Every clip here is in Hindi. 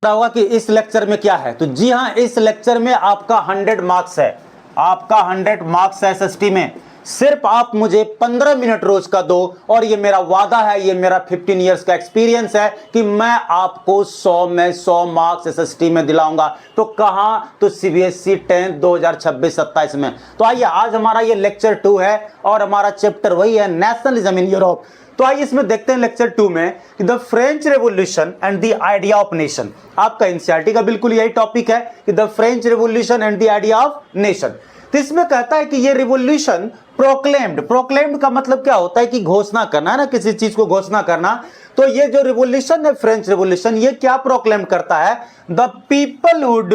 होगा कि इस लेक्चर में क्या है। तो जी हाँ, इस लेक्चर में आपका 100 मार्क्स है, आपका 100 मार्क्स है एसएसटी में। सिर्फ आप मुझे 15 मिनट रोज का दो और ये मेरा वादा है, ये मेरा 15 इयर्स का एक्सपीरियंस है कि मैं आपको 100 में 100 मार्क्स एसएसटी में दिलाऊंगा। तो कहां? तो सीबीएसई 10th 2026-27 में। तो आइए, आज हमारा ये लेक्चर 2 है और हमारा चैप्टर वही है, नेशनलिज्म इन यूरोप। तो आइए इसमें देखते हैं लेक्चर 2 में कि the French revolution and the idea of nation. आपका एनसीईआरटी का बिल्कुल यही टॉपिक है कि the French revolution and the idea of nation. तो इसमें कहता है कि ये रिवोल्यूशन प्रोक्लेम्ड का मतलब क्या होता है कि घोषणा करना है ना, किसी चीज को घोषणा करना। तो ये जो रिवोल्यूशन है, फ्रेंच रिवोल्यूशन, ये क्या प्रोक्लेम करता है? The people would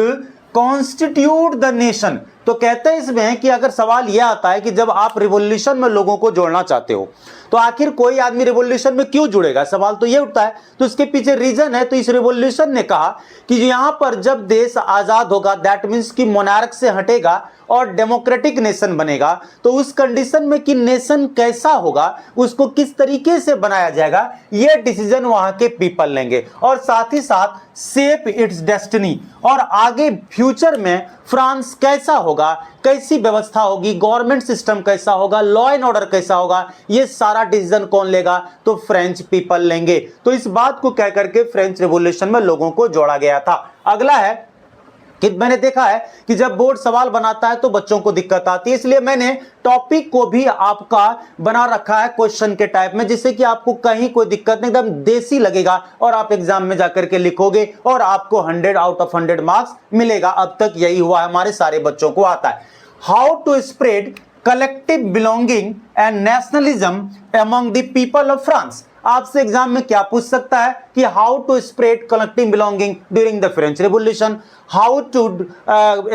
constitute the nation. तो कहते हैं इसमें कि अगर सवाल यह आता है कि जब आप रिवोल्यूशन में लोगों को जोड़ना चाहते हो तो आखिर कोई आदमी रिवोल्यूशन में क्यों जुड़ेगा, सवाल तो ये उठता है। तो इसके पीछे रीजन है। तो इस रिवोल्यूशन ने कहा कि यहां पर जब देश आजाद होगा, दैट मींस कि मोनार्क से हटेगा और डेमोक्रेटिक नेशन बनेगा, तो उस कंडीशन में कि नेशन कैसा होगा, उसको किस तरीके से बनाया जाएगा, यह डिसीजन वहां के पीपल लेंगे और साथ ही साथ शेप इट्स डेस्टिनी। और आगे फ्यूचर में फ्रांस कैसा होगा, कैसी व्यवस्था होगी, गवर्नमेंट सिस्टम कैसा होगा, लॉ एंड ऑर्डर कैसा होगा, ये सारा डिसीजन कौन लेगा? तो फ्रेंच पीपल लेंगे। तो इस बात को कह करके फ्रेंच रिवॉल्यूशन में लोगों को जोड़ा गया था। अगला है कि मैंने देखा है कि जब बोर्ड सवाल बनाता है तो बच्चों को दिक्कत आती है, इसलिए मैंने टॉपिक को भी आपका बना रखा है क्वेश्चन के टाइप में, जिससे कि आपको कहीं कोई दिक्कत नहीं, एकदम देसी लगेगा और आप एग्जाम में जाकर के लिखोगे और आपको 100 आउट ऑफ 100 मार्क्स मिलेगा। अब तक यही हुआ है, हमारे सारे बच्चों को आता है। How to spread collective belonging and nationalism among the people of France. आपसे एग्जाम में क्या पूछ सकता है कि how to spread collective belonging during the French revolution, how to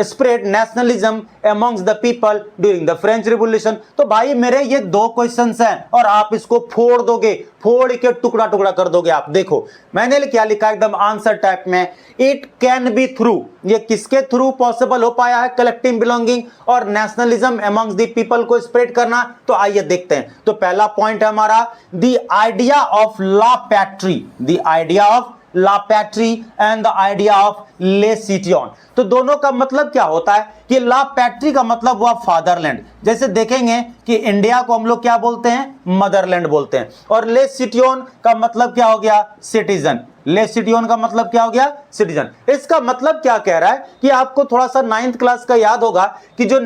spread nationalism amongst the people during the French revolution. तो भाई मेरे ये दो क्वेश्चंस हैं और आप इसको फोड़ दोगे, फोड़ के टुकड़ा टुकड़ा कर दोगे। आप देखो मैंने क्या लिखा एकदम आंसर टाइप में, इट कैन बी थ्रू, ये किसके थ्रू पॉसिबल हो पाया है कलेक्टिव बिलोंगिंग और नेशनलिज्म अमंग्स द पीपल को स्प्रेड करना। तो आइए देखते हैं। तो पहला पॉइंट है हमारा the idea of la patrie, the idea of la patrie and the idea of le citoyen. तो दोनों का मतलब क्या होता है कि ला पैट्री का मतलब हुआ फादरलैंड, जैसे देखेंगे कि इंडिया को हम लोग क्या बोलते हैं? मदरलैंड बोलते हैं। और ले सिटियन का मतलब क्या हो गया? सिटीजन। ले सिटियन का मतलब क्या हो गया? सिटीजन। इसका मतलब क्या कह रहा है कि आपको थोड़ा सा 9th क्लास का याद होगा कि जो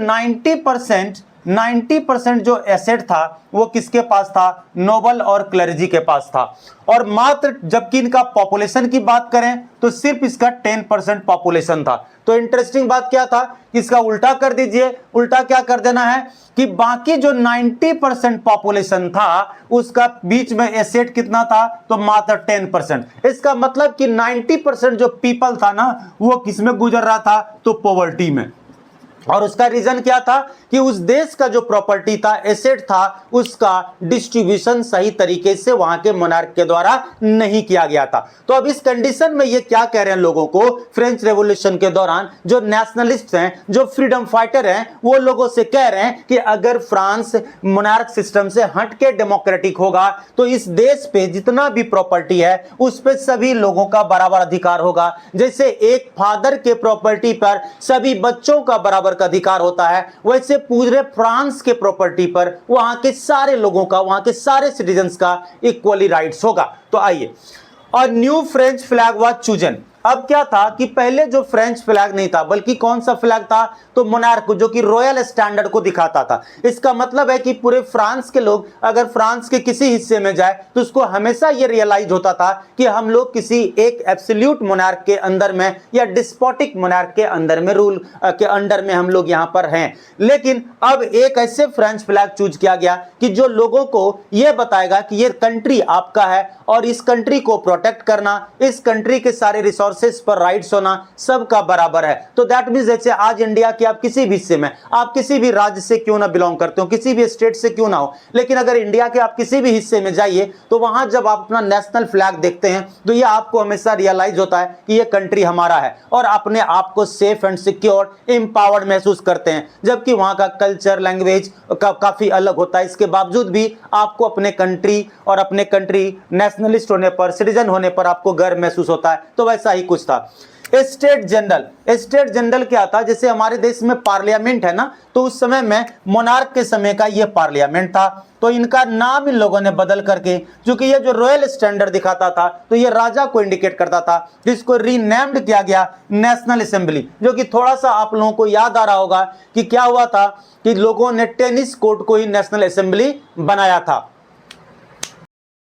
90% जो एसेट था वो किसके पास था? नोबल और क्लर्जी के पास था। और मात्र जबकि इनका पॉपुलेशन की बात करें तो सिर्फ इसका 10% पॉपुलेशन था। तो इंटरेस्टिंग बात क्या था कि इसका उल्टा कर दीजिए। उल्टा क्या कर देना है कि बाकी जो 90% पॉपुलेशन था उसका बीच में एसेट कितना था? तो मात्र 10%। इसका मतलब कि 90% जो पीपल था ना वो किसमें गुजर रहा था? तो पॉवर्टी में। और उसका रीजन क्या था कि उस देश का जो प्रॉपर्टी था, एसेट था, उसका डिस्ट्रीब्यूशन सही तरीके से वहां के मोनार्क के द्वारा नहीं किया गया था। तो अब इस कंडीशन में ये क्या कह रहे हैं लोगों को? फ्रेंच रेवोल्यूशन के दौरान जो नेशनलिस्ट हैं, जो फ्रीडम फाइटर हैं, वो लोगों से कह रहे हैं कि अगर फ्रांस मोनार्क सिस्टम से हट के डेमोक्रेटिक होगा तो इस देश पे जितना भी प्रॉपर्टी है उस पे सभी लोगों का बराबर अधिकार होगा। जैसे एक फादर के प्रॉपर्टी पर सभी बच्चों का बराबर का अधिकार होता है, वैसे पूरे फ्रांस के प्रॉपर्टी पर वहां के सारे लोगों का, वहां के सारे सिटीजन्स का इक्वली राइट्स होगा। तो आइए, और new French flag was chosen. अब क्या था कि पहले जो फ्रेंच फ्लैग नहीं था बल्कि कौन सा फ्लैग था? तो मोनार्क, जो कि रॉयल स्टैंडर्ड को दिखाता था। इसका मतलब है कि पूरे फ्रांस के लोग अगर फ्रांस के किसी हिस्से में जाए तो उसको हमेशा यह रियलाइज होता था कि हम लोग किसी एक एब्सोल्यूट मोनार्क के अंदर में या डिस्पोटिक मोनार्क के अंदर में, रूल के अंडर में हम लोग यहां पर हैं। लेकिन अब एक ऐसे फ्रेंच फ्लैग चूज किया गया कि जो लोगों को यह बताएगा कि ये कंट्री आपका है और इस कंट्री को प्रोटेक्ट करना, इस कंट्री के सारे रिसोर्सेज पर राइट्स होना सबका बराबर है। तो दैट मींस जैसे आज इंडिया के आप किसी भी हिस्से में, आप किसी भी राज्य से क्यों ना बिलोंग करते हो, किसी भी स्टेट से क्यों ना हो, लेकिन अगर इंडिया के आप किसी भी हिस्से में जाइए तो वहां जब आप अपना नेशनल फ्लैग देखते हैं तो ये आपको हमेशा रियलाइज होता है कि ये कंट्री हमारा है और अपने आप को सेफ एंड सिक्योर, एम्पावर्ड महसूस करते हैं। जबकि वहां का कल्चर, लैंग्वेज काफी अलग होता है, इसके बावजूद भी आपको अपने कंट्री और अपने कंट्री नेशनलिस्ट होने पर, सिटीजन होने पर आपको गर्व महसूस होता है। तो वैसा ही कुछ था। स्टेट जनरल क्या था, जैसे हमारे देश में पार्लियामेंट है ना, तो उस समय में मोनार्क के समय का ये पार्लियामेंट था, तो इनका नाम इन लोगों ने बदल करके, क्योंकि ये जो रॉयल स्टैंडर्ड दिखाता था तो ये राजा को इंडिकेट करता था, जिसको रीनेम्ड किया गया नेशनल असेंबली। जो कि थोड़ा सा आप लोगों को याद आ रहा होगा कि क्या हुआ था कि लोगों ने टेनिस कोर्ट को ही नेशनल असेंबली बनाया था।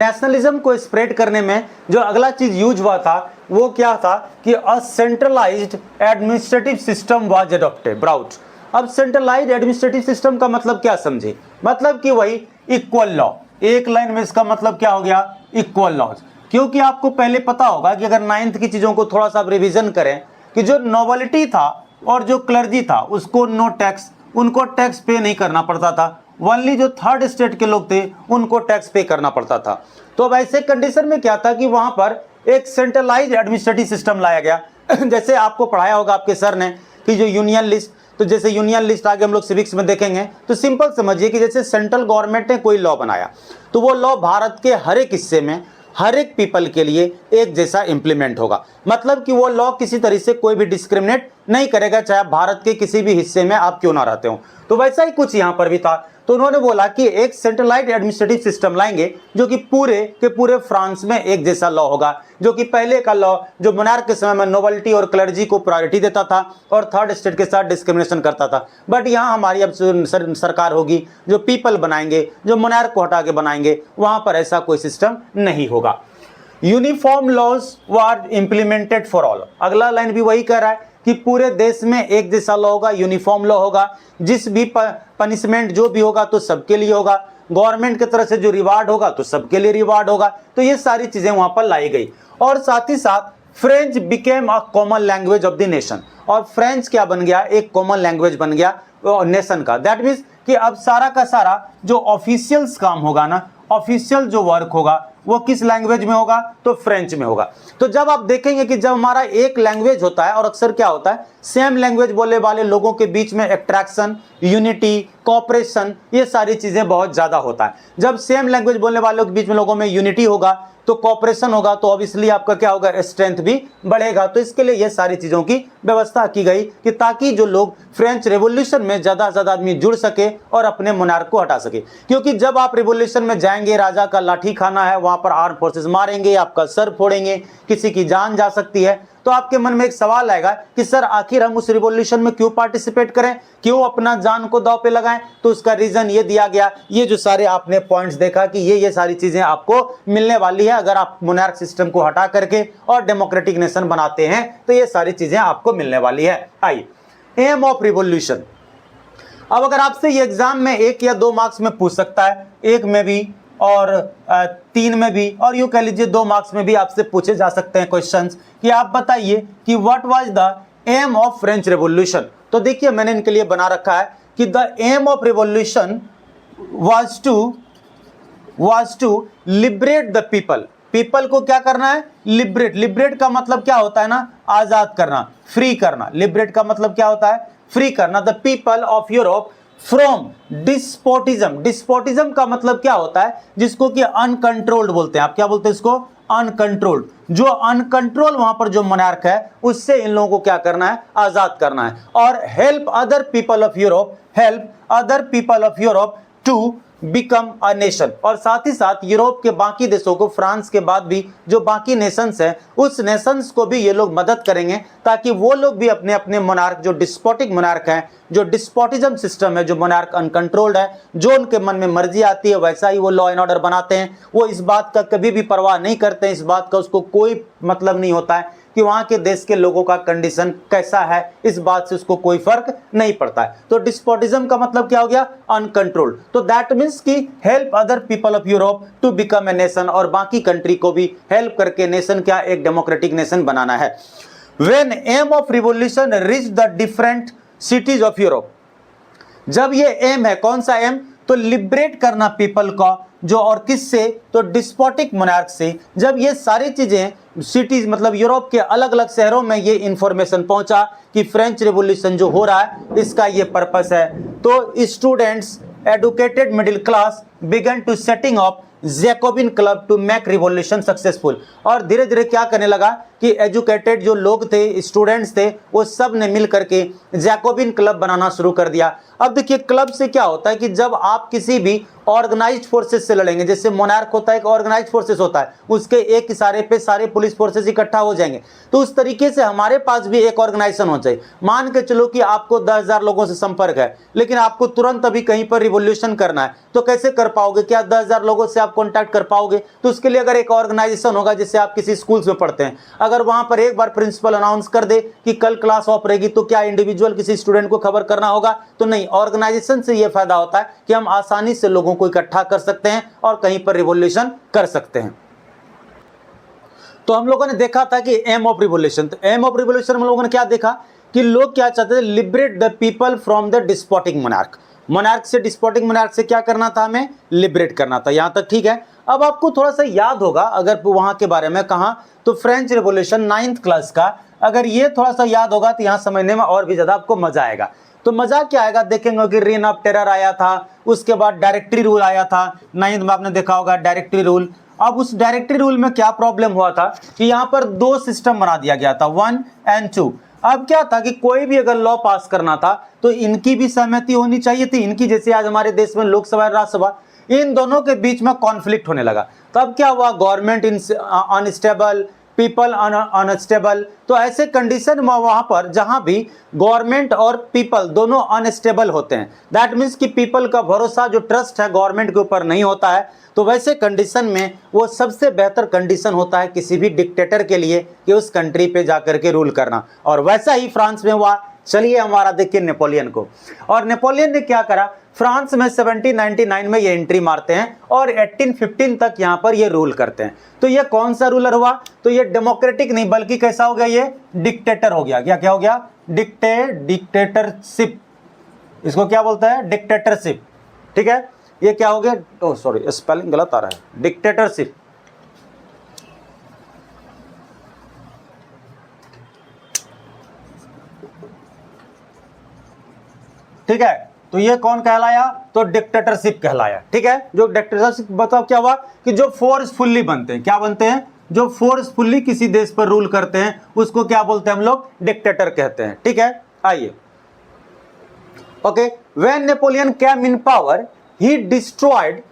नेशनलिज्म को स्प्रेड करने में जो अगला चीज यूज हुआ था वो क्या था कि a centralised administrative system was adopted brought. अब सेंट्रलाइज्ड एडमिनिस्ट्रेटिव सिस्टम का मतलब क्या समझे, मतलब कि वही इक्वल लॉ। एक लाइन में इसका मतलब क्या हो गया, इक्वल लॉज। क्योंकि आपको पहले पता होगा कि अगर 9th की चीजों को थोड़ा सा रिविजन करें कि जो नोबिलिटी था और जो क्लर्जी था उसको नो टैक्स, उनको टैक्स पे नहीं करना पड़ता था। ओनली जो थर्ड स्टेट के लोग थे उनको टैक्स पे करना पड़ता था। तो अब ऐसे कंडीशन में क्या था कि वहां पर एक सेंट्रलाइज्ड एडमिनिस्ट्रेटिव सिस्टम लाया गया। जैसे आपको पढ़ाया होगा आपके सर ने कि जो यूनियन लिस्ट, तो जैसे यूनियन लिस्ट आगे हम लोग सिविक्स में देखेंगे, तो सिंपल समझिए कि जैसे सेंट्रल गवर्नमेंट ने कोई लॉ बनाया तो वो लॉ भारत के हर एक हिस्से में हर एक पीपल के लिए एक जैसा इंप्लीमेंट होगा। मतलब कि वो लॉ किसी तरह से कोई भी डिस्क्रिमिनेट नहीं करेगा, चाहे भारत के किसी भी हिस्से में आप क्यों ना रहते हो। तो वैसा ही कुछ यहाँ पर भी था। तो उन्होंने बोला कि एक सेंट्रलाइज्ड एडमिनिस्ट्रेटिव सिस्टम लाएंगे जो कि पूरे के पूरे फ्रांस में एक जैसा लॉ होगा। जो कि पहले का लॉ जो मोनार्क के समय में नोबिलिटी और क्लर्जी को प्रायोरिटी देता था और थर्ड स्टेट के साथ डिस्क्रिमिनेशन करता था, बट यहाँ हमारी अब सरकार होगी जो पीपल बनाएंगे, जो मोनार्क को हटा के बनाएंगे, वहां पर ऐसा कोई सिस्टम नहीं होगा। Uniform laws were implemented for all. अगला लाइन भी वही कह रहा है कि पूरे देश में एक जैसा लॉ होगा, यूनिफॉर्म लॉ होगा, जिस भी पनिशमेंट जो भी होगा तो सबके लिए होगा, गवर्नमेंट की तरफ से जो रिवार्ड होगा तो सबके लिए रिवार्ड होगा। तो ये सारी चीजें वहां पर लाई गई। और साथ ही साथ French became a common language of the nation. और फ्रेंच क्या बन गया, एक कॉमन लैंग्वेज बन गया नेशन का। दैट मीन्स कि अब सारा का सारा जो ऑफिशियल्स काम होगा ना, ऑफिशियल जो वर्क होगा वो किस लैंग्वेज में होगा, तो फ्रेंच में होगा। तो जब आप देखेंगे कि जब हमारा एक लैंग्वेज होता है, और अक्सर क्या होता है सेम लैंग्वेज बोलने वाले लोगों के बीच में अट्रैक्शन, यूनिटी, कोऑपरेशन, ये सारी चीजें बहुत ज्यादा होता है। जब सेम लैंग्वेज बोलने वालों के बीच में लोगों में यूनिटी होगा तो कोऑपरेशन होगा, तो ऑब्वियसली आपका क्या होगा, स्ट्रेंथ भी बढ़ेगा। तो इसके लिए ये सारी चीजों की व्यवस्था की गई कि ताकि जो लोग फ्रेंच रेवोल्यूशन में ज्यादा से ज्यादा आदमी जुड़ सके और अपने मोनार्क को हटा सके। क्योंकि जब आप रेवोल्यूशन में जाएंगे, राजा का लाठी खाना है, वहां पर आर्म फोर्सेस मारेंगे, आपका सर फोड़ेंगे, किसी की जान जा सकती है, तो आपके मन में एक सवाल आएगा कि सर आखिर हम उस रिवॉल्यूशन में क्यों पार्टिसिपेट करें, क्यों अपना जान को दांव पे लगाएं। तो उसका रीजन ये दिया गया, ये जो सारे आपने पॉइंट्स देखा कि ये सारी चीजें आपको मिलने वाली है अगर आप मोनार्क सिस्टम को हटा करके और डेमोक्रेटिक नेशन बनाते हैं, तो ये सारी चीजें आपको मिलने वाली है। आइए, एम ऑफ रिवॉल्यूशन। अब अगर आपसे ये एग्जाम में 1 या 2 मार्क्स में पूछ सकता है, 1 में भी और 3 में भी, और यूं कह लीजिए 2 मार्क्स में भी आपसे पूछे जा सकते हैं क्वेश्चंस कि आप बताइए कि what was the aim of French revolution. तो देखिए मैंने इनके लिए बना रखा है कि the aim of revolution was to liberate the people. People को क्या करना है, लिबरेट। लिबरेट का मतलब क्या होता है ना, आजाद करना, फ्री करना। लिबरेट का मतलब क्या होता है, फ्री करना। The people of Europe from despotism. Despotism का मतलब क्या होता है, जिसको कि अनकंट्रोल्ड बोलते हैं। आप क्या बोलते हैं इसको, अनकंट्रोल्ड। जो अनकंट्रोल वहां पर जो मोनार्क है उससे इन लोगों को क्या करना है, आजाद करना है। और help other people of Europe to become a nation. और साथ ही साथ यूरोप के बाकी देशों को, फ्रांस के बाद भी जो बाकी नेशंस हैं, उस नेशंस को भी ये लोग मदद करेंगे ताकि वो लोग भी अपने अपने मोनार्क, जो डिस्पोटिक मोनार्क हैं, जो डिस्पोटिज्म सिस्टम है, जो मोनार्क अनकंट्रोल्ड है, जो उनके मन में मर्जी आती है वैसा ही वो लॉ एंड ऑर्डर बनाते हैं। वो इस बात का कभी भी परवाह नहीं करते हैं, इस बात का उसको कोई मतलब नहीं होता है कि वहां के देश के लोगों का कंडीशन कैसा है, इस बात से उसको कोई फर्क नहीं पड़ता है। तो डिस्पोटिज्म का मतलब क्या हो गया, अनकंट्रोल्ड। तो दैट मींस कि help other people of Europe to become a nation, और बाकी कंट्री को भी हेल्प करके नेशन क्या, एक डेमोक्रेटिक नेशन बनाना है। When aim of revolution reach the different cities of Europe. जब ये एम है, कौन सा एम, तो लिबरेट करना पीपल का, जो और किससे, तो डिस्पोटिक मोनार्क से। जब ये सारी चीजें सिटीज मतलब यूरोप के अलग अलग शहरों में ये इंफॉर्मेशन पहुंचा कि फ्रेंच रिवॉल्यूशन जो हो रहा है इसका ये पर्पस है, तो students, educated middle class began to setting up Jacobin club to make revolution successful. और धीरे धीरे क्या करने लगा कि एजुकेटेड जो लोग थे, स्टूडेंट्स थे, वो सब ने मिल करके जैकोबिन क्लब बनाना शुरू कर दिया। अब देखिए क्लब से क्या होता है कि जब आप किसी भी ऑर्गेनाइज्ड फोर्सेस से लड़ेंगे, जैसे मोनार्क होता है, एक ऑर्गेनाइज्ड फोर्सेस होता है, उसके एक इशारे पे सारे पुलिस फोर्सेस इकट्ठा हो जाएंगे, तो उस तरीके से हमारे पास भी एक ऑर्गेनाइजेशन होना चाहिए। मान के चलो कि आपको 10,000 लोगों से संपर्क है, लेकिन आपको तुरंत अभी कहीं पर रिवॉल्यूशन करना है, तो कैसे कर पाओगे? क्या 10,000 लोगों से आप कॉन्टैक्ट कर पाओगे? तो उसके लिए अगर एक ऑर्गेनाइजेशन होगा, जैसे आप किसी स्कूल्स में पढ़ते हैं, अगर वहां पर एक बार प्रिंसिपल अनाउंस कर दे कि कल क्लास ऑफ रहेगी, तो क्या इंडिविजुअल किसी स्टूडेंट को खबर करना होगा? तो नहीं, ऑर्गेनाइजेशन से यह फायदा होता है कि हम आसानी से लोगों को इकट्ठा कर सकते हैं और कहीं पर रिवॉल्यूशन कर सकते हैं। तो हम लोगों ने देखा था कि एम ऑफ रिवॉल्यूशन, तो एम ऑफ रिवॉल्यूशन में लोगों ने क्या देखा कि लोग क्या चाहते थे? Liberate the people from the despotic monarch. Monarch से, डिस्पोटिक मोनार्क से क्या करना था? हमें लिबरेट करना था। यहां तक ठीक है। अब आपको थोड़ा सा याद होगा, अगर वहां के बारे में कहा तो फ्रेंच रिवॉल्यूशन 9th क्लास का, अगर ये थोड़ा सा याद होगा तो यहां समझने में और भी ज्यादा आपको मजा आएगा। तो मजा क्या आएगा? देखेंगे कि रेन ऑफ टेरर आया था, उसके बाद डायरेक्टरी रूल आया था 9th में, आपने देखा होगा डायरेक्टरी रूल। अब उस डायरेक्टरी रूल में क्या प्रॉब्लम हुआ था कि यहां पर 2 सिस्टम बना दिया गया था, 1 and 2। अब क्या था कि कोई भी अगर लॉ पास करना था तो इनकी भी सहमति होनी चाहिए थी, इनकी, जैसे आज हमारे देश में लोकसभा और राज्यसभा, इन दोनों के बीच में कॉन्फ्लिक्ट होने लगा। तब क्या हुआ? Government unstable, people unstable. तो ऐसे कंडीशन में वहां पर जहां भी गवर्नमेंट और पीपल दोनों अनस्टेबल होते हैं, दैट मीन्स कि पीपल का भरोसा, जो ट्रस्ट है गवर्नमेंट के ऊपर नहीं होता है, तो वैसे कंडीशन में वो सबसे बेहतर कंडीशन होता है किसी भी डिक्टेटर के लिए कि उस कंट्री पे जाकर के रूल करना। और वैसा ही फ्रांस में हुआ। चलिए हमारा देखिए नेपोलियन को। और नेपोलियन ने क्या करा? फ्रांस में 1799 में ये एंट्री मारते हैं और 1815 तक यहां पर ये रूल करते हैं। तो ये कौन सा रूलर हुआ? तो ये डेमोक्रेटिक नहीं, बल्कि कैसा हो गया? ये डिक्टेटर हो गया। क्या हो गया? डिक्टेटरशिप। इसको क्या बोलता है? डिक्टेटरशिप। ठीक है, ये क्या हो गया? ओह सॉरी, स्पेलिंग गलत आ रहा है, डिक्टेटरशिप। ठीक है, तो ये कौन कहलाया? तो डिक्टेटरशिप कहलाया। ठीक है, जो डिक्टेटरशिप बताओ क्या हुआ कि जो फोर्सफुल्ली बनते हैं, क्या बनते हैं? जो फोर्सफुल्ली किसी देश पर रूल करते हैं, उसको क्या बोलते हैं हम लोग? डिक्टेटर कहते हैं। ठीक है, आइए। Okay, when Napoleon came in power, he destroyed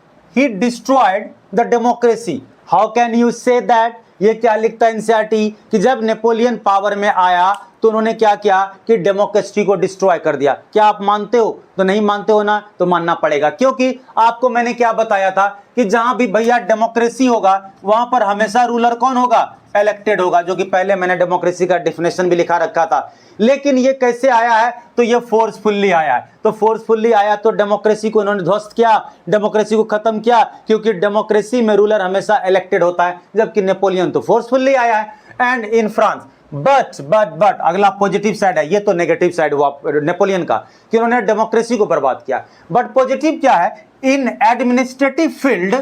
the democracy. How can you say that? ये क्या लिखता है एनसीईआरटी कि जब नेपोलियन पावर में आया तो उन्होंने क्या किया कि डेमोक्रेसी को डिस्ट्रॉय कर दिया। क्या आप मानते हो? तो नहीं मानते हो ना, तो मानना पड़ेगा, क्योंकि आपको मैंने क्या बताया था कि जहां भी भैया डेमोक्रेसी होगा वहां पर हमेशा रूलर कौन होगा? इलेक्टेड होगा, जो कि पहले मैंने डेमोक्रेसी का डेफिनेशन भी लिखा रखा था। लेकिन ये कैसे आया है? तो ये फोर्सफुल्ली आया है। तो फोर्सफुल्ली आया तो डेमोक्रेसी को इन्होंने ध्वस्त किया, डेमोक्रेसी को खत्म किया, क्योंकि डेमोक्रेसी में रूलर हमेशा इलेक्टेड होता है, जबकि नेपोलियन तो फोर्सफुल्ली आया है। एंड इन फ्रांस, बट अगला पॉजिटिव साइड है, ये तो नेगेटिव साइड हुआ नेपोलियन का कि उन्होंने डेमोक्रेसी को बर्बाद किया। बट पॉजिटिव क्या है? इन administrative field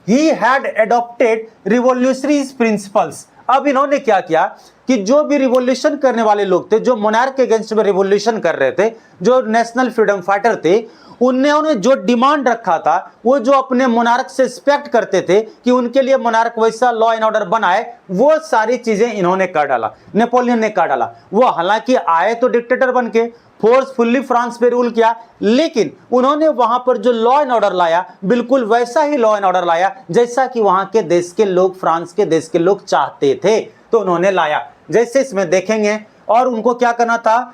he had adopted revolutionary principles. अब इन्होंने क्या किया कि जो भी रिवॉल्यूशन करने वाले लोग थे, जो मोनार्क के अगेंस्ट में रिवॉल्यूशन कर रहे थे, जो नेशनल फ्रीडम फाइटर थे, उन्होंने जो डिमांड रखा था, वो जो अपने मोनार्क से एक्सपेक्ट करते थे कि उनके लिए मोनार्क वैसा लॉ एंड ऑर्डर बनाए, वो सारी चीजें इन्होंने कर डाला, नेपोलियन ने कर डाला। वो हालांकि आए तो डिक्टेटर बन के, फोर्सफुल्ली फ्रांस पे रूल किया, लेकिन उन्होंने वहां पर जो लॉ एंड ऑर्डर लाया, बिल्कुल वैसा ही लॉ एंड ऑर्डर लाया जैसा कि वहां के देश के लोग, फ्रांस के देश के लोग चाहते थे, तो उन्होंने लाया। जैसे इसमें देखेंगे, और उनको क्या करना था?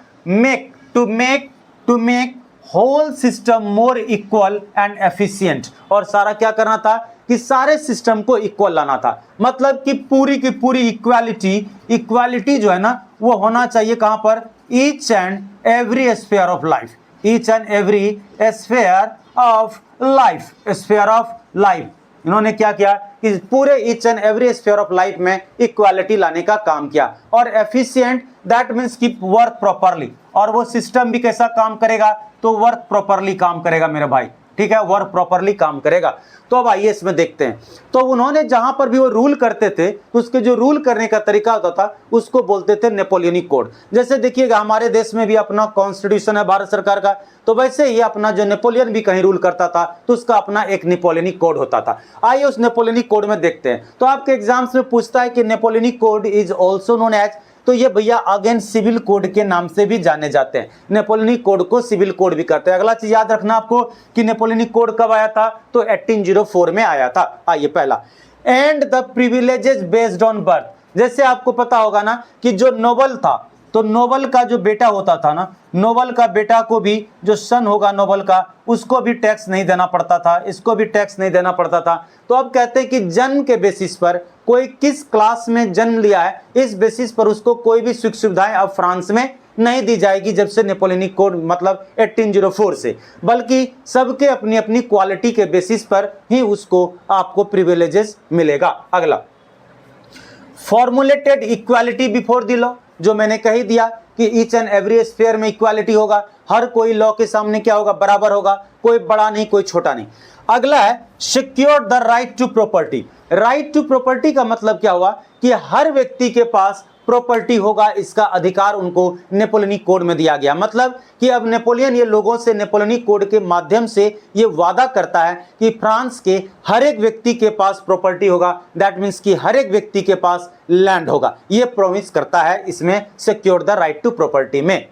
To make whole system more equal and efficient. और सारा क्या करना था कि सारे सिस्टम को इक्वल लाना था, मतलब कि पूरी की पूरी इक्वालिटी जो है ना, वो होना चाहिए कहां पर? Each and every sphere of life, each and every sphere of life. इन्होंने क्या किया कि पूरे each and every sphere of life में इक्वालिटी लाने का काम किया। और एफिशिएंट, दैट मीन्स की वर्क प्रॉपरली। और वो सिस्टम भी कैसा काम करेगा? तो वर्क प्रॉपरली काम करेगा मेरे भाई। ठीक है, वर्ब प्रॉपरली काम करेगा। तो अब आइए इसमें देखते हैं। तो उन्होंने जहां पर भी वो रूल करते थे तो उसके जो रूल करने का तरीका होता था उसको बोलते थे नेपोलियनिक कोड। जैसे देखिएगा हमारे देश में भी अपना कॉन्स्टिट्यूशन है भारत सरकार का, तो वैसे ही अपना जो नेपोलियन भी कहीं रूल करता था तो उसका अपना एक नेपोलियनिक कोड होता था। आइए उस नेपोलियनिक कोड में देखते हैं। तो आपके एग्जाम्स में पूछता है कि Napoleonic code is also known as, तो ये भैया अगेन सिविल कोड के नाम से भी जाने जाते हैं। नेपोलियनिक कोड को सिविल कोड भी कहते हैं। अगला चीज याद रखना आपको कि नेपोलियनिक कोड कब आया था, तो 1804 में आया था। आइए पहला, and the privileges based on birth. जैसे आपको पता होगा ना कि जो नोबल था, तो नोबल का जो बेटा होता था ना, नोबल का बेटा को भी, जो सन होगा नोबल का, उसको भी टैक्स नहीं देना पड़ता था, इसको भी टैक्स नहीं देना पड़ता था। तो अब कहते हैं कि जन्म के बेसिस पर कोई किस क्लास में जन्म लिया है, इस बेसिस पर उसको कोई भी सुख सुविधाएं अब फ्रांस में नहीं दी जाएगी जब से नेपोलियनिक कोड मतलब 1804 से, बल्कि सबके अपनी अपनी क्वालिटी के बेसिस पर ही उसको आपको प्रिविलेजेस मिलेगा। अगला, formulated equality before the law, जो मैंने कह ही दिया कि ईच एंड एवरी स्फीयर में इक्वालिटी होगा, हर कोई लॉ के सामने क्या होगा, बराबर होगा, कोई बड़ा नहीं कोई छोटा नहीं। अगला है secure the right to property. Right to property का मतलब क्या हुआ कि हर व्यक्ति के पास प्रॉपर्टी होगा, इसका अधिकार उनको नेपोलियनिक कोड में दिया गया। मतलब कि अब नेपोलियन ये लोगों से नेपोलियनिक कोड के माध्यम से ये वादा करता है कि फ्रांस के हर एक व्यक्ति के पास प्रॉपर्टी होगा, दैट मीन्स कि हर एक व्यक्ति के पास लैंड होगा, ये प्रॉमिस करता है इसमें secure the right to property में।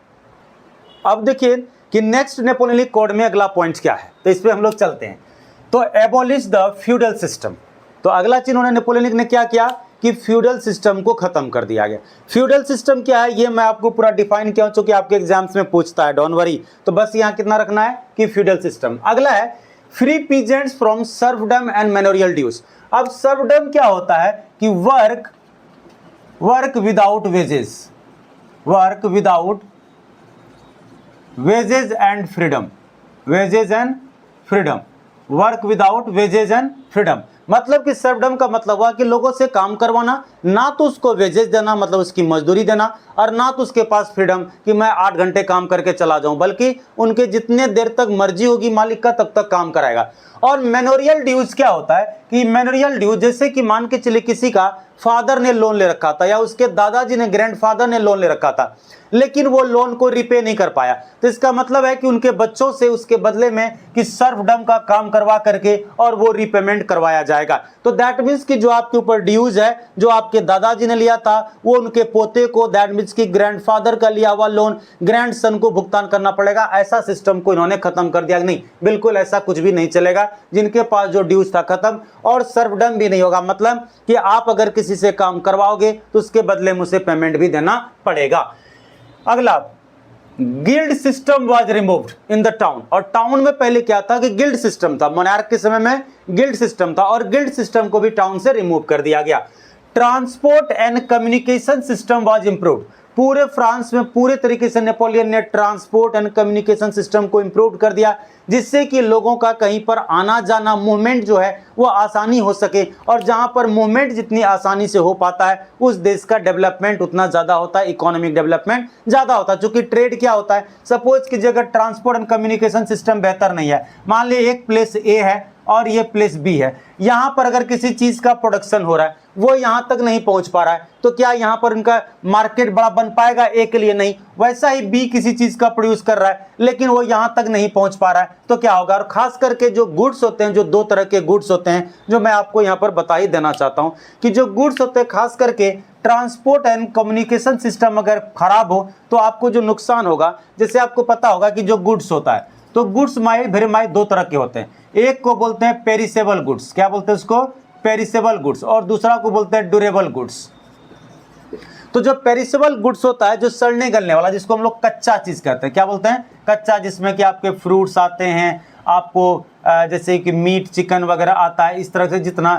अब देखिए कि नेक्स्ट नेपोलियनिक कोड में अगला पॉइंट क्या है, तो इस पे हम लोग चलते हैं। तो एबॉलिश द फ्यूडल सिस्टम। तो अगला चीज उन्होंने नेपोलियन ने क्या किया कि फ्यूडल सिस्टम को खत्म कर दिया गया। फ्यूडल सिस्टम क्या है ये मैं आपको पूरा डिफाइन किया हूं, चूंकि आपके एग्जाम्स में पूछता है, डोंट वरी। तो बस यहां कितना रखना है कि फ्यूडल सिस्टम। अगला है free peasants from serfdom and manorial dues. अब सर्वडम क्या होता है कि work without wages, work without wages and freedom, wages and freedom, work without wages and freedom. मतलब कि सर्वडम का मतलब हुआ कि लोगों से काम करवाना, ना तो उसको वेजेस देना मतलब उसकी मजदूरी देना, और ना तो उसके पास फ्रीडम कि मैं 8 घंटे काम करके चला जाऊं, बल्कि उनके जितने देर तक मर्जी होगी मालिक का तब तक काम कराएगा। और मैनोरियल ड्यूज क्या होता है कि मैनोरियल ड्यूज जैसे कि मान के चले किसी का फादर ने लोन ले रखा था या उसके दादाजी ने, ग्रैंडफादर ने लोन ले रखा था, लेकिन वो लोन को रिपे नहीं कर पाया, तो इसका मतलब है कि उनके बच्चों से उसके बदले में कि सर्वडम का काम करवा करके और वो रिपेमेंट करवाया जाएगा। तो दैट मीन्स कि जो आपके ऊपर ड्यूज है, जो आपके दादाजी ने लिया था, वो उनके पोते को, दैट मीन्स कि ग्रैंडफादर का लिया हुआ लोन ग्रैंडसन को भुगतान करना पड़ेगा। ऐसा सिस्टम को इन्होंने खत्म कर दिया। नहीं, बिल्कुल ऐसा कुछ भी नहीं चलेगा। जिनके पास जो ड्यूज था खत्म, और सर्वडम भी नहीं होगा, मतलब कि आप अगर किसी से काम करवाओगे तो उसके बदले में उसे पेमेंट भी देना पड़ेगा। अगला, guild system was removed in the town. और टाउन में पहले क्या था कि गिल्ड सिस्टम था, मोनार्क के समय में गिल्ड सिस्टम था, और गिल्ड सिस्टम को भी टाउन से रिमूव कर दिया गया। Transport and communication system was improved. पूरे फ्रांस में पूरे तरीके से नेपोलियन ने ट्रांसपोर्ट एंड कम्युनिकेशन सिस्टम को इंप्रूव कर दिया, जिससे कि लोगों का कहीं पर आना जाना, मूवमेंट जो है वो आसानी हो सके। और जहां पर मूवमेंट जितनी आसानी से हो पाता है उस देश का डेवलपमेंट उतना ज़्यादा होता है, इकोनॉमिक डेवलपमेंट ज़्यादा होता है। चूंकि ट्रेड क्या होता है, सपोज कि अगर ट्रांसपोर्ट एंड कम्युनिकेशन सिस्टम बेहतर नहीं है, मान ली एक प्लेस ए है और ये प्लेस बी है, यहां पर अगर किसी चीज का प्रोडक्शन हो रहा है वो यहां तक नहीं पहुंच पा रहा है, तो क्या यहां पर उनका मार्केट बड़ा बन पाएगा? ए के लिए नहीं। वैसा ही बी किसी चीज का प्रोड्यूस कर रहा है लेकिन वो यहां तक नहीं पहुंच पा रहा है, तो क्या होगा? और खास करके जो गुड्स होते हैं, जो 2 तरह के गुड्स होते हैं जो मैं आपको यहां पर बता ही देना चाहता हूं कि जो गुड्स होते हैं, खास करके ट्रांसपोर्ट एंड कम्युनिकेशन सिस्टम अगर खराब हो तो आपको जो नुकसान होगा, जैसे आपको पता होगा कि जो गुड्स होता है, तो गुड्स माई 2 तरह के होते हैं। एक को बोलते हैं पेरिसेबल गुड्स, क्या बोलते हैं उसको? Perishable goods. और दूसरा को बोलते हैं ड्यूरेबल गुड्स। तो जो पेरिसेबल गुड्स होता है, जो सड़ने गलने वाला, जिसको हम लोग कच्चा चीज कहते हैं, क्या बोलते हैं? कच्चा, जिसमें कि आपके फ्रूट्स आते हैं, आपको जैसे कि मीट चिकन वगैरह आता है, इस तरह से जितना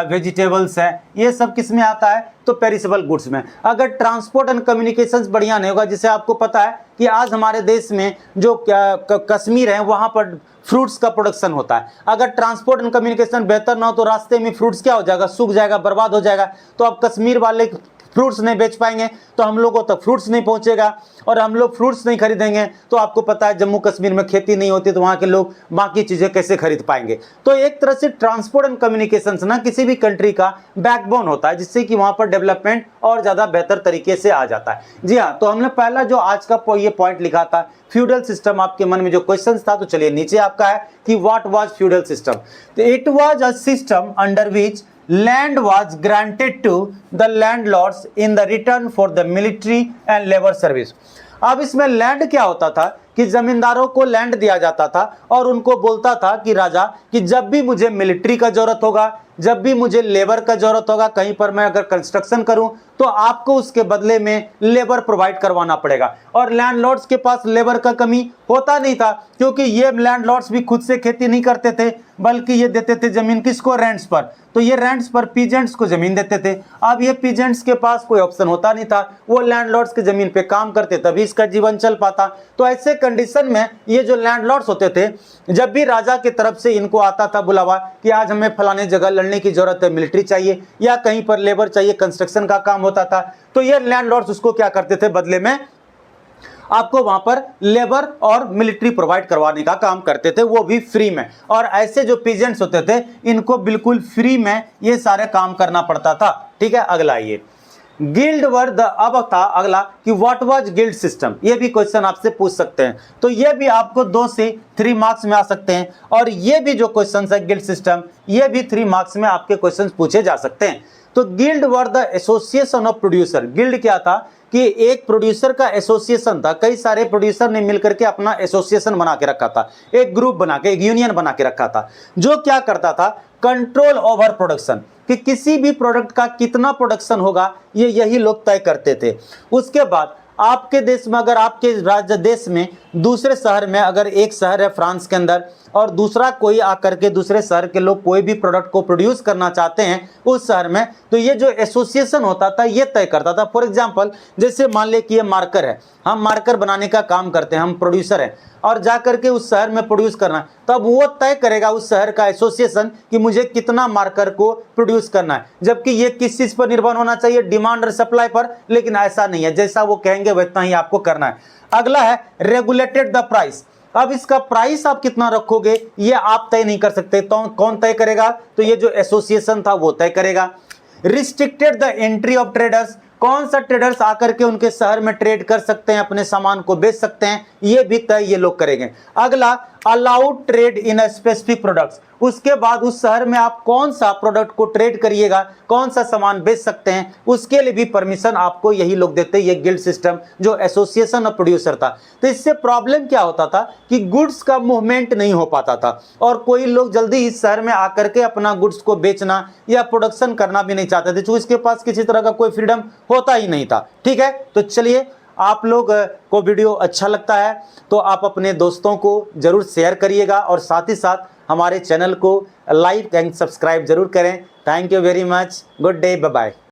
वेजिटेबल्स है ये सब किस में आता है? तो पेरिसेबल गुड्स में। अगर ट्रांसपोर्ट एंड कम्युनिकेशंस बढ़िया नहीं होगा, जैसे आपको पता है कि आज हमारे देश में जो कश्मीर है वहाँ पर फ्रूट्स का प्रोडक्शन होता है, अगर ट्रांसपोर्ट एंड कम्युनिकेशन बेहतर ना हो तो रास्ते में फ्रूट्स क्या हो जाएगा? सूख जाएगा, बर्बाद हो जाएगा। तो अब कश्मीर वाले फ्रूट्स नहीं बेच पाएंगे तो हम लोगों तक फ्रूट्स नहीं पहुंचेगा, और हम लोग फ्रूट्स नहीं खरीदेंगे तो आपको पता है जम्मू कश्मीर में खेती नहीं होती तो वहाँ के लोग बाकी चीज़ें कैसे खरीद पाएंगे। तो एक तरह से ट्रांसपोर्ट एंड कम्युनिकेशन ना किसी भी कंट्री का बैकबोन होता है, जिससे कि वहाँ पर डेवलपमेंट और ज़्यादा बेहतर तरीके से आ जाता है। जी हाँ, तो हमने पहला जो आज का ये पॉइंट लिखा था फ्यूडल सिस्टम, आपके मन में जो क्वेश्चन था, तो चलिए नीचे आपका है कि व्हाट वाज फ्यूडल सिस्टम। तो it was a system under which land was granted to the landlords in the return for the military and labor service। अब इसमें लैंड क्या होता था कि जमींदारों को लैंड दिया जाता था और उनको बोलता था कि राजा कि जब भी मुझे मिलिट्री का जरूरत होगा, जब भी मुझे लेबर का जरूरत होगा, कहीं पर मैं अगर कंस्ट्रक्शन करूं तो आपको उसके बदले में लेबर प्रोवाइड करवाना पड़ेगा। और लैंडलॉर्ड्स के पास लेबर का कमी होता नहीं था, क्योंकि ये लैंडलॉर्ड्स भी खुद से खेती नहीं करते थे, बल्कि ये देते थे जमीन किसको, रेंट्स पर। तो ये रेंट्स पर पीजेंट्स को जमीन देते थे। अब ये पीजेंट्स के पास कोई ऑप्शन होता नहीं था, वो लैंडलॉर्ड्स की जमीन पे काम करते तभी इसका जीवन चल पाता। तो ऐसे कंडीशन में ये जो लैंडलॉर्ड्स होते थे, जब भी राजा की तरफ से इनको आता था बुलावा कि आज हमें फलाने जगह लड़ने की जरूरत है, मिलिट्री चाहिए या कहीं पर लेबर चाहिए, कंस्ट्रक्शन का काम होता था, तो ये लैंडलॉर्ड्स उसको क्या करते थे, बदले में आपको वहां पर लेबर और मिलिट्री प्रोवाइड करवाने का काम करते थे, वो भी फ्री में। और ऐसे जो पीजेंट्स होते थे इनको बिल्कुल फ्री में ये सारे काम करना पड़ता था। ठीक है, अगला ये गिल्ड वर द, अब था अगला कि व्हाट वाज गिल्ड सिस्टम। ये भी क्वेश्चन आपसे पूछ सकते हैं, तो ये भी आपको 2 से 3 मार्क्स में आ सकते हैं। और ये भी जो क्वेश्चन है गिल्ड सिस्टम, ये भी 3 मार्क्स में आपके क्वेश्चन पूछे जा सकते हैं। तो guild were the association of producer. Guild क्या था कि एक प्रोड्यूसर का एसोसिएशन था, कई सारे प्रोड्यूसर ने मिलकर के अपना एसोसिएशन बना के रखा था, एक ग्रुप बना के, एक यूनियन बना के रखा था, जो क्या करता था, कंट्रोल ओवर प्रोडक्शन, कि किसी भी प्रोडक्ट का कितना प्रोडक्शन होगा ये यही लोग तय करते थे। उसके बाद आपके देश में, अगर आपके राज्य देश में दूसरे शहर में, अगर एक शहर है फ्रांस के अंदर और दूसरा कोई आकर के दूसरे शहर के लोग कोई भी प्रोडक्ट को प्रोड्यूस करना चाहते हैं उस शहर में, तो ये जो एसोसिएशन होता था ये तय करता था। फॉर एग्जांपल, जैसे मान ले कि ये मार्कर है, हम मार्कर बनाने का काम करते हैं, हम प्रोड्यूसर हैं और जा करके उस शहर में प्रोड्यूस करना है, तब वो तय करेगा उस शहर का एसोसिएशन कि मुझे कितना मार्कर को प्रोड्यूस करना है। जबकि ये किस चीज पर निर्भर होना चाहिए, डिमांड और सप्लाई पर, लेकिन ऐसा नहीं है, जैसा वो कहेंगे वैसा ही आपको करना है। अगला है रेगुलेटेड द प्राइस। अब इसका प्राइस आप कितना रखोगे ये आप तय नहीं कर सकते, तो कौन तय करेगा, तो ये जो एसोसिएशन था वो तय करेगा। Restricted the entry of traders, कौन सा ट्रेडर्स आकर के उनके शहर में ट्रेड कर सकते हैं, अपने सामान को बेच सकते हैं, ये भी तय ये लोग करेंगे। अगला allowed trade in a specific products, उसके बाद उस शहर में आप कौन सा प्रोडक्ट को ट्रेड करिएगा, कौन सा सामान बेच सकते हैं, उसके लिए भी परमिशन आपको यही लोग देते हैं, ये गिल्ड सिस्टम जो एसोसिएशन ऑफ प्रोड्यूसर था। तो इससे प्रॉब्लम क्या होता था कि गुड्स का मूवमेंट नहीं हो पाता था और कोई लोग जल्दी इस शहर में आकर के अपना गुड्स को बेचना या प्रोडक्शन करना भी नहीं चाहते थे, क्योंकि इसके पास किसी तरह का कोई फ्रीडम होता ही नहीं था। ठीक है, तो चलिए, आप लोग को वीडियो अच्छा लगता है तो आप अपने दोस्तों को जरूर शेयर करिएगा और साथ ही साथ हमारे चैनल को लाइक एंड सब्सक्राइब जरूर करें। Thank you very much, good day, bye bye.